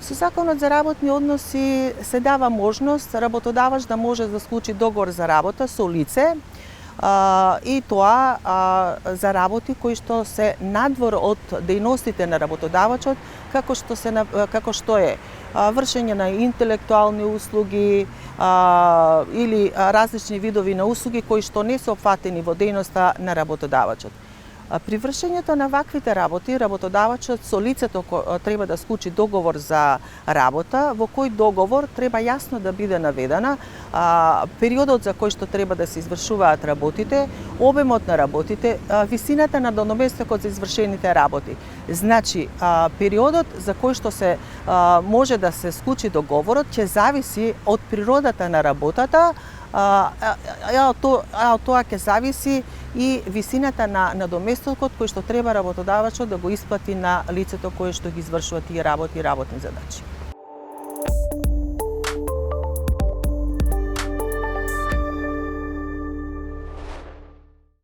Со Законот за работни односи се дава можност работодавач да може да склучи договор за работа со лице и тоа за работи кои што се надвор од дејностите на работодавачот, како што е вршење на интелектуални услуги или различни видови на услуги кои што не се опфатени во дејноста на работодавачот. При вршењето на ваквите работи, работодавачот со лицето треба да склучи договор за работа, во кој договор треба јасно да биде наведена периодот за кој што треба да се извршуваат работите, обемот на работите, висината на надоместокот за извршените работи. Значи, периодот за кој што се може да се склучи договорот ќе зависи од природата на работата, од тоа ќе зависи и висината на надоместокот кој што треба работодавачот да го исплати на лицето кое што ги извршува тие работи и работни задачи.